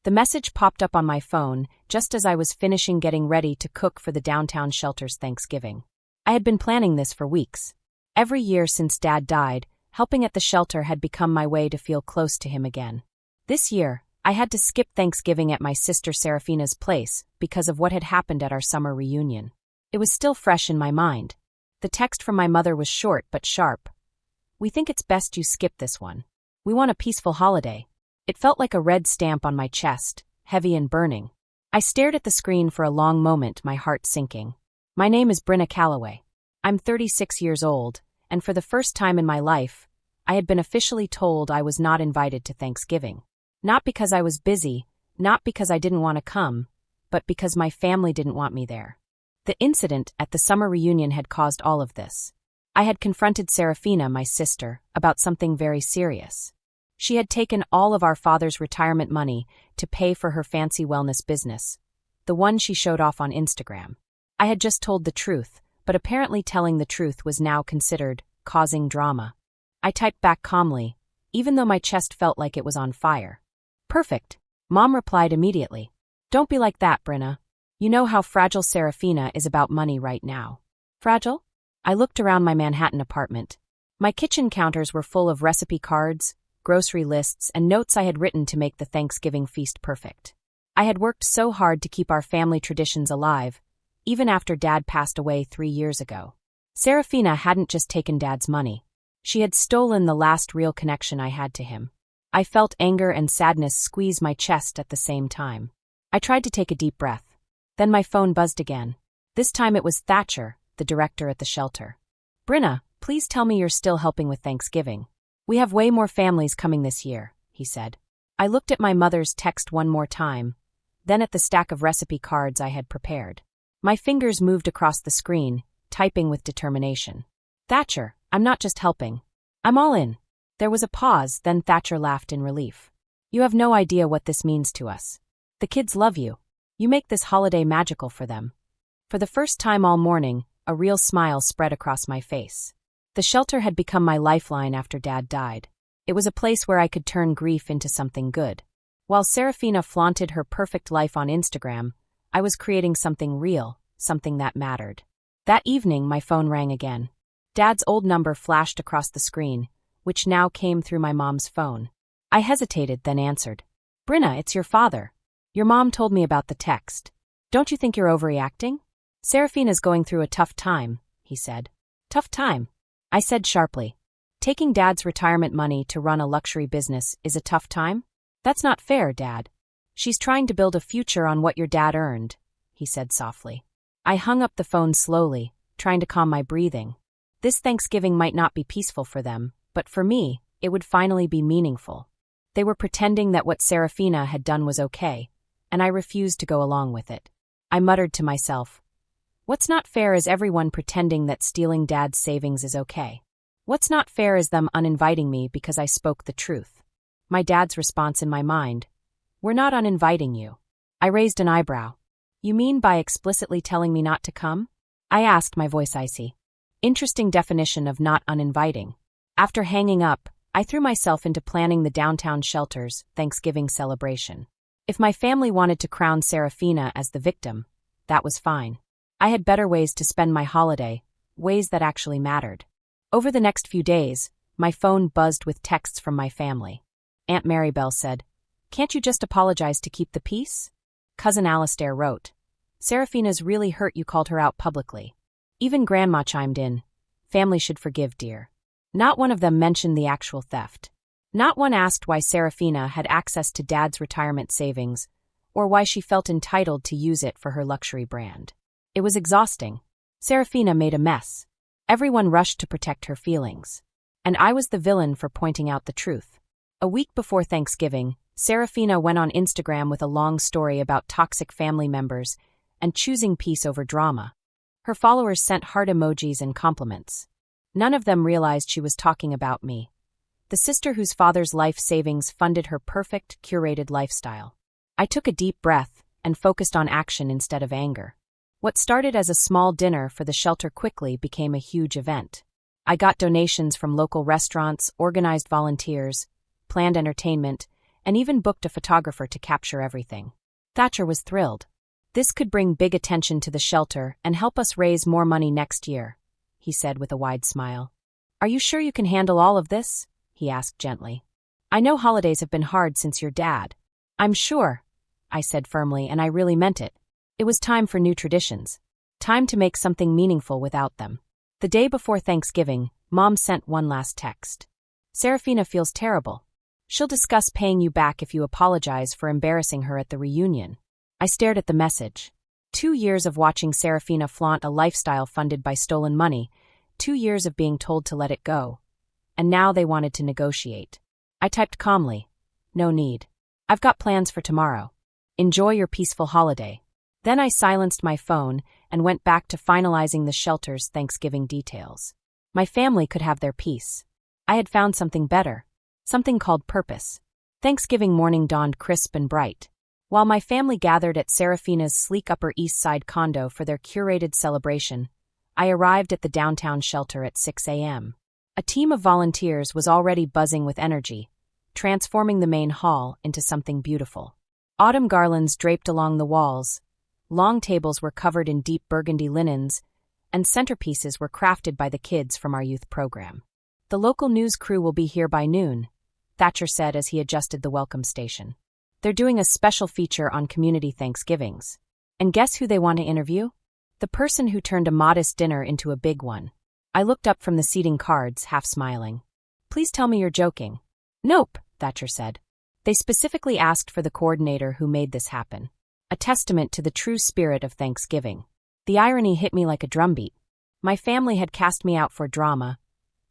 The message popped up on my phone just as I was finishing getting ready to cook for the downtown shelter's Thanksgiving. I had been planning this for weeks. Every year since Dad died, helping at the shelter had become my way to feel close to him again. This year, I had to skip Thanksgiving at my sister Serafina's place because of what had happened at our summer reunion. It was still fresh in my mind. The text from my mother was short but sharp. "We think it's best you skip this one. We want a peaceful holiday." It felt like a red stamp on my chest, heavy and burning. I stared at the screen for a long moment, my heart sinking. My name is Brynna Calloway. I'm 36 years old, and for the first time in my life, I had been officially told I was not invited to Thanksgiving. Not because I was busy, not because I didn't want to come, but because my family didn't want me there. The incident at the summer reunion had caused all of this. I had confronted Serafina, my sister, about something very serious. She had taken all of our father's retirement money to pay for her fancy wellness business, the one she showed off on Instagram. I had just told the truth, but apparently telling the truth was now considered causing drama. I typed back calmly, even though my chest felt like it was on fire. "Perfect," Mom replied immediately. "Don't be like that, Brynna. You know how fragile Serafina is about money right now." Fragile? I looked around my Manhattan apartment. My kitchen counters were full of recipe cards, grocery lists, and notes I had written to make the Thanksgiving feast perfect. I had worked so hard to keep our family traditions alive, even after Dad passed away 3 years ago. Serafina hadn't just taken Dad's money. She had stolen the last real connection I had to him. I felt anger and sadness squeeze my chest at the same time. I tried to take a deep breath. Then my phone buzzed again. This time it was Thatcher, the director at the shelter. "Brynna, please tell me you're still helping with Thanksgiving. We have way more families coming this year," he said. I looked at my mother's text one more time, then at the stack of recipe cards I had prepared. My fingers moved across the screen, typing with determination. "Thatcher, I'm not just helping. I'm all in." There was a pause, then Thatcher laughed in relief. "You have no idea what this means to us. The kids love you. You make this holiday magical for them." For the first time all morning, a real smile spread across my face. The shelter had become my lifeline after Dad died. It was a place where I could turn grief into something good. While Serafina flaunted her perfect life on Instagram, I was creating something real, something that mattered. That evening, my phone rang again. Dad's old number flashed across the screen, which now came through my mom's phone. I hesitated, then answered. "Brynna, it's your father. Your mom told me about the text. Don't you think you're overreacting?" "Serafina's going through a tough time," he said. "Tough time?" I said sharply. "Taking Dad's retirement money to run a luxury business is a tough time? That's not fair, Dad. She's trying to build a future on what your dad earned," he said softly. I hung up the phone slowly, trying to calm my breathing. This Thanksgiving might not be peaceful for them, but for me, it would finally be meaningful. They were pretending that what Serafina had done was okay, and I refused to go along with it. I muttered to myself, "What's not fair is everyone pretending that stealing Dad's savings is okay. What's not fair is them uninviting me because I spoke the truth." My dad's response in my mind, "We're not uninviting you." I raised an eyebrow. "You mean by explicitly telling me not to come?" I asked, my voice icy. Interesting definition of not uninviting. After hanging up, I threw myself into planning the downtown shelter's Thanksgiving celebration. If my family wanted to crown Serafina as the victim, that was fine. I had better ways to spend my holiday, ways that actually mattered. Over the next few days, my phone buzzed with texts from my family. Aunt Marybelle said, "Can't you just apologize to keep the peace?" Cousin Alastair wrote, "Serafina's really hurt you called her out publicly." Even Grandma chimed in, "Family should forgive, dear." Not one of them mentioned the actual theft. Not one asked why Serafina had access to Dad's retirement savings, or why she felt entitled to use it for her luxury brand. It was exhausting. Serafina made a mess. Everyone rushed to protect her feelings. And I was the villain for pointing out the truth. A week before Thanksgiving, Serafina went on Instagram with a long story about toxic family members and choosing peace over drama. Her followers sent heart emojis and compliments. None of them realized she was talking about me, the sister whose father's life savings funded her perfect, curated lifestyle. I took a deep breath and focused on action instead of anger. What started as a small dinner for the shelter quickly became a huge event. I got donations from local restaurants, organized volunteers, planned entertainment, and even booked a photographer to capture everything. Thatcher was thrilled. "This could bring big attention to the shelter and help us raise more money next year," he said with a wide smile. "Are you sure you can handle all of this?" he asked gently. "I know holidays have been hard since your dad." "I'm sure," I said firmly, and I really meant it. It was time for new traditions. Time to make something meaningful without them. The day before Thanksgiving, Mom sent one last text. "Serafina feels terrible. She'll discuss paying you back if you apologize for embarrassing her at the reunion." I stared at the message. 2 years of watching Serafina flaunt a lifestyle funded by stolen money, 2 years of being told to let it go. And now they wanted to negotiate. I typed calmly, "No need. I've got plans for tomorrow. Enjoy your peaceful holiday." Then I silenced my phone and went back to finalizing the shelter's Thanksgiving details. My family could have their peace. I had found something better. Something called purpose. Thanksgiving morning dawned crisp and bright. While my family gathered at Serafina's sleek Upper East Side condo for their curated celebration, I arrived at the downtown shelter at 6 a.m. A team of volunteers was already buzzing with energy, transforming the main hall into something beautiful. Autumn garlands draped along the walls, long tables were covered in deep burgundy linens, and centerpieces were crafted by the kids from our youth program. "The local news crew will be here by noon," Thatcher said as he adjusted the welcome station. "They're doing a special feature on community Thanksgivings. And guess who they want to interview? The person who turned a modest dinner into a big one." I looked up from the seating cards, half smiling. "Please tell me you're joking." "Nope," Thatcher said. "They specifically asked for the coordinator who made this happen. A testament to the true spirit of Thanksgiving." The irony hit me like a drumbeat. My family had cast me out for drama,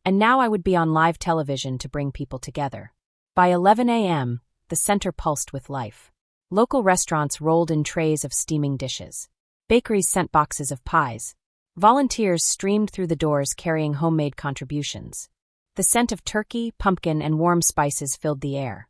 and now I would be on live television to bring people together. By 11 a.m., the center pulsed with life. Local restaurants rolled in trays of steaming dishes. Bakeries sent boxes of pies. Volunteers streamed through the doors carrying homemade contributions. The scent of turkey, pumpkin, and warm spices filled the air.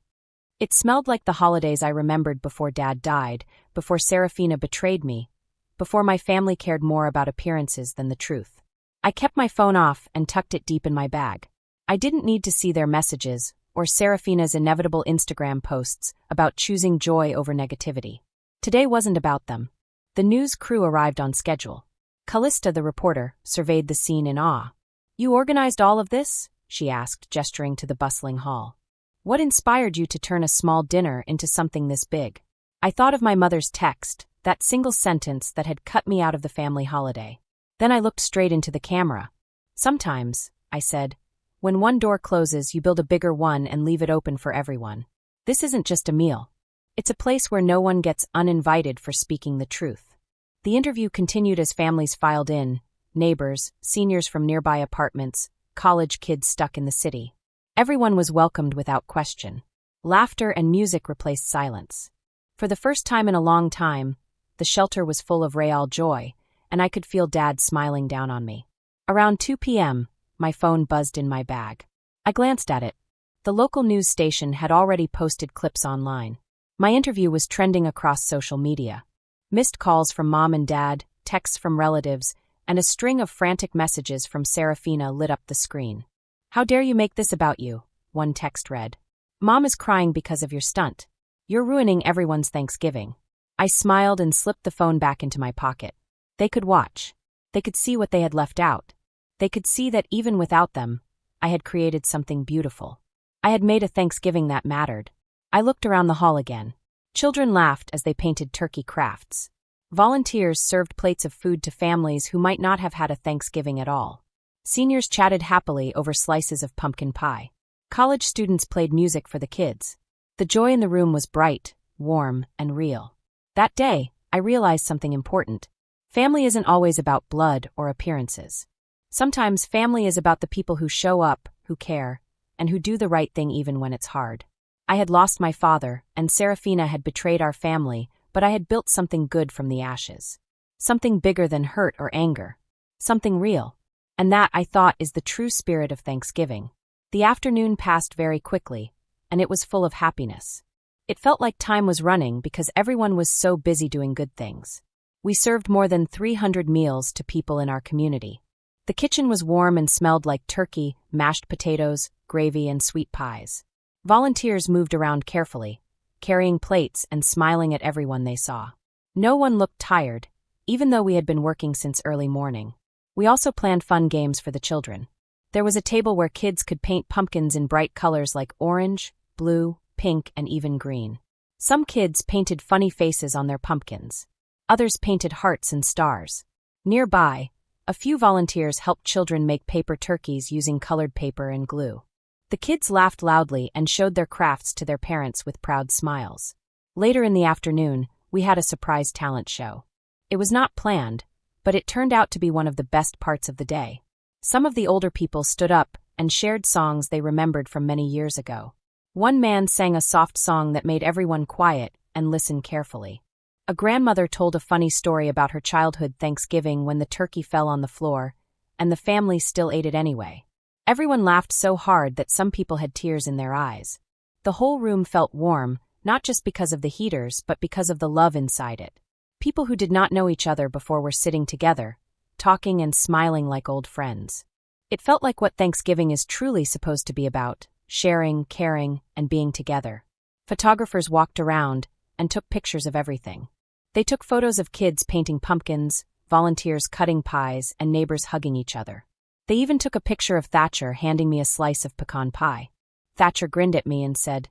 It smelled like the holidays I remembered before Dad died, before Serafina betrayed me, before my family cared more about appearances than the truth. I kept my phone off and tucked it deep in my bag. I didn't need to see their messages, or Serafina's inevitable Instagram posts about choosing joy over negativity. Today wasn't about them. The news crew arrived on schedule. Callista, the reporter, surveyed the scene in awe. "You organized all of this?" she asked, gesturing to the bustling hall. "What inspired you to turn a small dinner into something this big?" I thought of my mother's text, that single sentence that had cut me out of the family holiday. Then I looked straight into the camera. "Sometimes," I said, "when one door closes, you build a bigger one and leave it open for everyone. This isn't just a meal. It's a place where no one gets uninvited for speaking the truth." The interview continued as families filed in, neighbors, seniors from nearby apartments, college kids stuck in the city. Everyone was welcomed without question. Laughter and music replaced silence. For the first time in a long time, the shelter was full of real joy, and I could feel Dad smiling down on me. Around 2 p.m., my phone buzzed in my bag. I glanced at it. The local news station had already posted clips online. My interview was trending across social media. Missed calls from Mom and Dad, texts from relatives, and a string of frantic messages from Serafina lit up the screen. "How dare you make this about you?" one text read. "Mom is crying because of your stunt. You're ruining everyone's Thanksgiving." I smiled and slipped the phone back into my pocket. They could watch. They could see what they had left out. They could see that even without them, I had created something beautiful. I had made a Thanksgiving that mattered. I looked around the hall again. Children laughed as they painted turkey crafts. Volunteers served plates of food to families who might not have had a Thanksgiving at all. Seniors chatted happily over slices of pumpkin pie. College students played music for the kids. The joy in the room was bright, warm, and real. That day, I realized something important. Family isn't always about blood or appearances. Sometimes family is about the people who show up, who care, and who do the right thing even when it's hard. I had lost my father, and Serafina had betrayed our family, but I had built something good from the ashes. Something bigger than hurt or anger. Something real. And that, I thought, is the true spirit of Thanksgiving. The afternoon passed very quickly, and it was full of happiness. It felt like time was running because everyone was so busy doing good things. We served more than 300 meals to people in our community. The kitchen was warm and smelled like turkey, mashed potatoes, gravy, and sweet pies. Volunteers moved around carefully, carrying plates and smiling at everyone they saw. No one looked tired, even though we had been working since early morning. We also planned fun games for the children. There was a table where kids could paint pumpkins in bright colors like orange, blue, pink, and even green. Some kids painted funny faces on their pumpkins. Others painted hearts and stars. Nearby, a few volunteers helped children make paper turkeys using colored paper and glue. The kids laughed loudly and showed their crafts to their parents with proud smiles. Later in the afternoon, we had a surprise talent show. It was not planned, but it turned out to be one of the best parts of the day. Some of the older people stood up and shared songs they remembered from many years ago. One man sang a soft song that made everyone quiet and listen carefully. A grandmother told a funny story about her childhood Thanksgiving when the turkey fell on the floor, and the family still ate it anyway. Everyone laughed so hard that some people had tears in their eyes. The whole room felt warm, not just because of the heaters, but because of the love inside it. People who did not know each other before were sitting together, talking and smiling like old friends. It felt like what Thanksgiving is truly supposed to be about: sharing, caring, and being together. Photographers walked around and took pictures of everything. They took photos of kids painting pumpkins, volunteers cutting pies, and neighbors hugging each other. They even took a picture of Thatcher handing me a slice of pecan pie. Thatcher grinned at me and said,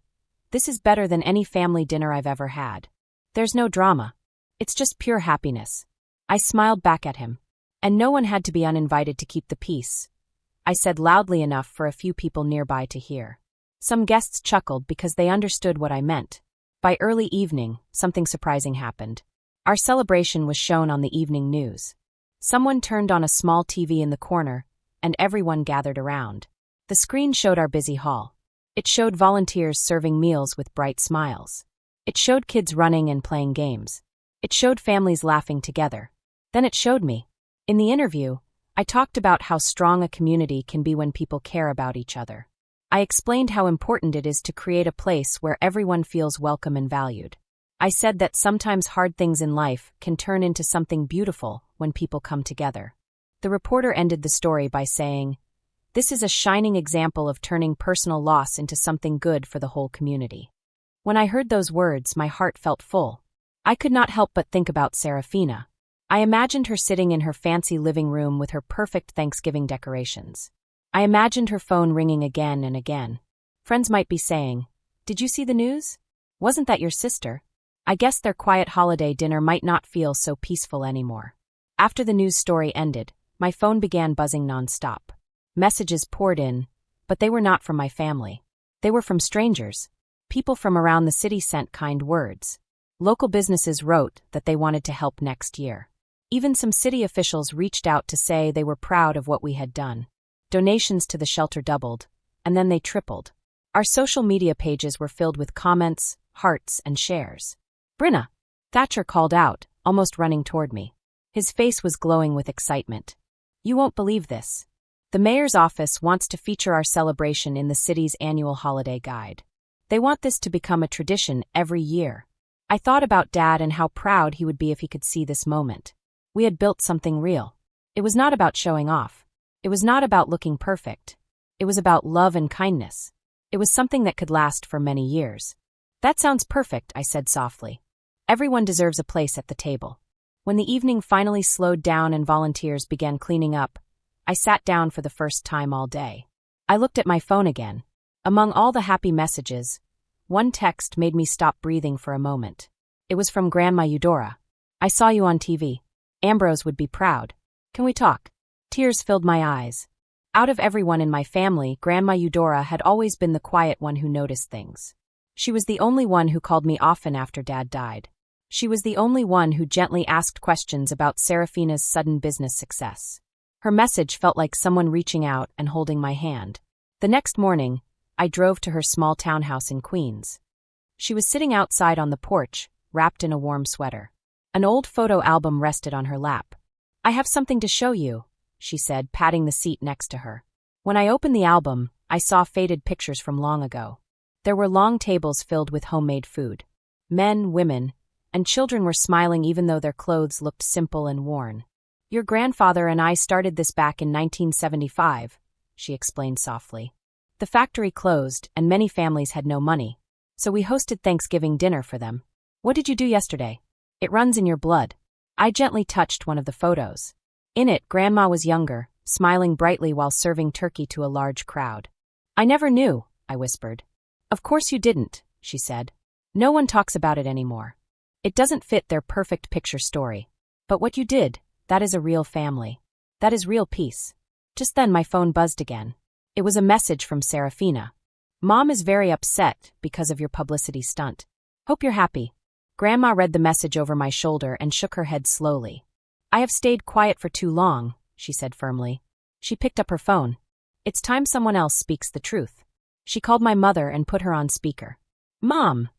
"This is better than any family dinner I've ever had. There's no drama. It's just pure happiness." I smiled back at him. And no one had to be uninvited to keep the peace. I said loudly enough for a few people nearby to hear. Some guests chuckled because they understood what I meant. By early evening, something surprising happened. Our celebration was shown on the evening news. Someone turned on a small TV in the corner, and everyone gathered around. The screen showed our busy hall. It showed volunteers serving meals with bright smiles. It showed kids running and playing games. It showed families laughing together. Then it showed me. In the interview, I talked about how strong a community can be when people care about each other. I explained how important it is to create a place where everyone feels welcome and valued. I said that sometimes hard things in life can turn into something beautiful when people come together. The reporter ended the story by saying, "This is a shining example of turning personal loss into something good for the whole community." When I heard those words, my heart felt full. I could not help but think about Serafina. I imagined her sitting in her fancy living room with her perfect Thanksgiving decorations. I imagined her phone ringing again and again. Friends might be saying, "Did you see the news? Wasn't that your sister?" I guess their quiet holiday dinner might not feel so peaceful anymore. After the news story ended, my phone began buzzing nonstop. Messages poured in, but they were not from my family. They were from strangers. People from around the city sent kind words. Local businesses wrote that they wanted to help next year. Even some city officials reached out to say they were proud of what we had done. Donations to the shelter doubled, and then they tripled. Our social media pages were filled with comments, hearts, and shares. "Brynna!" Thatcher called out, almost running toward me. His face was glowing with excitement. "You won't believe this. The mayor's office wants to feature our celebration in the city's annual holiday guide. They want this to become a tradition every year." I thought about Dad and how proud he would be if he could see this moment. We had built something real. It was not about showing off. It was not about looking perfect. It was about love and kindness. It was something that could last for many years. "That sounds perfect," I said softly. "Everyone deserves a place at the table." When the evening finally slowed down and volunteers began cleaning up, I sat down for the first time all day. I looked at my phone again. Among all the happy messages, one text made me stop breathing for a moment. It was from Grandma Eudora. "I saw you on TV. Ambrose would be proud. Can we talk?" Tears filled my eyes. Out of everyone in my family, Grandma Eudora had always been the quiet one who noticed things. She was the only one who called me often after Dad died. She was the only one who gently asked questions about Serafina's sudden business success. Her message felt like someone reaching out and holding my hand. The next morning, I drove to her small townhouse in Queens. She was sitting outside on the porch, wrapped in a warm sweater. An old photo album rested on her lap. "I have something to show you," she said, patting the seat next to her. When I opened the album, I saw faded pictures from long ago. There were long tables filled with homemade food. Men, women, and children were smiling even though their clothes looked simple and worn. "Your grandfather and I started this back in 1975, she explained softly. The factory closed, and many families had no money. So we hosted Thanksgiving dinner for them. What did you do yesterday? It runs in your blood. I gently touched one of the photos. In it, Grandma was younger, smiling brightly while serving turkey to a large crowd. I never knew, I whispered. Of course you didn't, she said. No one talks about it anymore. It doesn't fit their perfect picture story. But what you did, that is a real family. That is real peace. Just then my phone buzzed again. It was a message from Serafina. Mom is very upset because of your publicity stunt. Hope you're happy. Grandma read the message over my shoulder and shook her head slowly. I have stayed quiet for too long, she said firmly. She picked up her phone. It's time someone else speaks the truth. She called my mother and put her on speaker. Mom,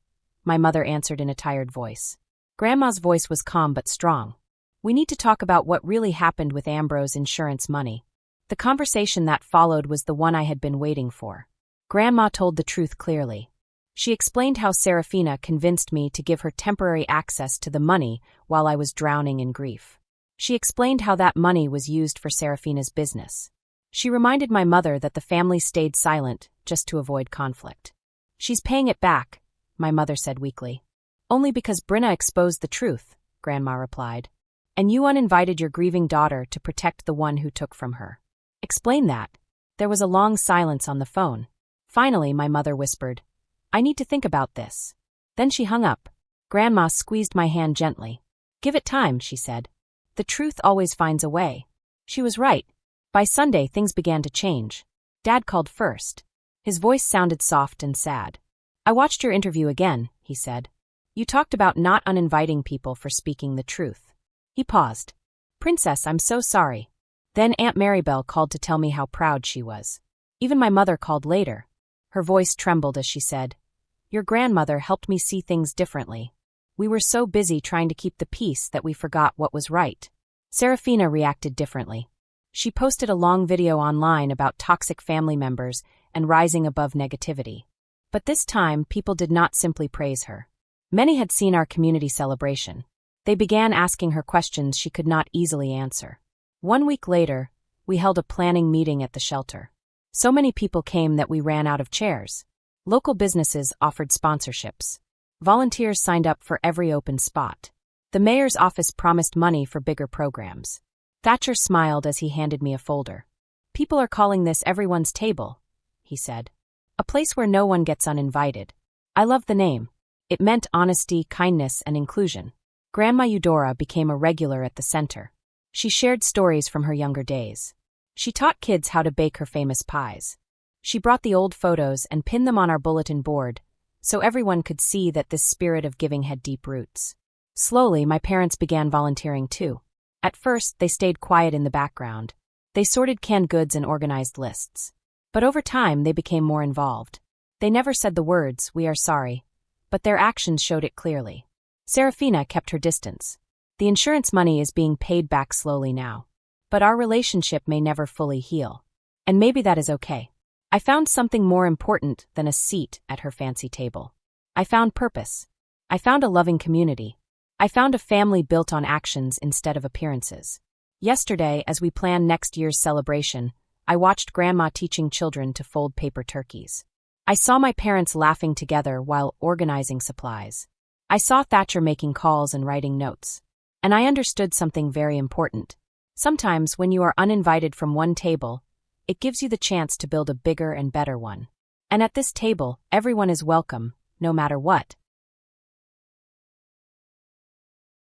my mother answered in a tired voice. Grandma's voice was calm but strong. We need to talk about what really happened with Ambrose's insurance money. The conversation that followed was the one I had been waiting for. Grandma told the truth clearly. She explained how Serafina convinced me to give her temporary access to the money while I was drowning in grief. She explained how that money was used for Serafina's business. She reminded my mother that the family stayed silent just to avoid conflict. She's paying it back, my mother said weakly. Only because Brynna exposed the truth, Grandma replied. And you uninvited your grieving daughter to protect the one who took from her. Explain that. There was a long silence on the phone. Finally, my mother whispered, I need to think about this. Then she hung up. Grandma squeezed my hand gently. Give it time, she said. The truth always finds a way. She was right. By Sunday, things began to change. Dad called first. His voice sounded soft and sad. I watched your interview again, he said. You talked about not uninviting people for speaking the truth. He paused. Princess, I'm so sorry. Then Aunt Marybelle called to tell me how proud she was. Even my mother called later. Her voice trembled as she said, Your grandmother helped me see things differently. We were so busy trying to keep the peace that we forgot what was right. Serafina reacted differently. She posted a long video online about toxic family members and rising above negativity. But this time, people did not simply praise her. Many had seen our community celebration. They began asking her questions she could not easily answer. 1 week later, we held a planning meeting at the shelter. So many people came that we ran out of chairs. Local businesses offered sponsorships. Volunteers signed up for every open spot. The mayor's office promised money for bigger programs. Thatcher smiled as he handed me a folder. People are calling this everyone's table, he said. A place where no one gets uninvited. I love the name. It meant honesty, kindness, and inclusion. Grandma Eudora became a regular at the center. She shared stories from her younger days. She taught kids how to bake her famous pies. She brought the old photos and pinned them on our bulletin board, so everyone could see that this spirit of giving had deep roots. Slowly, my parents began volunteering too. At first, they stayed quiet in the background. They sorted canned goods and organized lists. But over time, they became more involved. They never said the words, "We are sorry," but their actions showed it clearly. Serafina kept her distance. The insurance money is being paid back slowly now. But our relationship may never fully heal. And maybe that is okay. I found something more important than a seat at her fancy table. I found purpose. I found a loving community. I found a family built on actions instead of appearances. Yesterday, as we planned next year's celebration, I watched Grandma teaching children to fold paper turkeys. I saw my parents laughing together while organizing supplies. I saw Thatcher making calls and writing notes. And I understood something very important. Sometimes, when you are uninvited from one table, it gives you the chance to build a bigger and better one. And at this table, everyone is welcome, no matter what.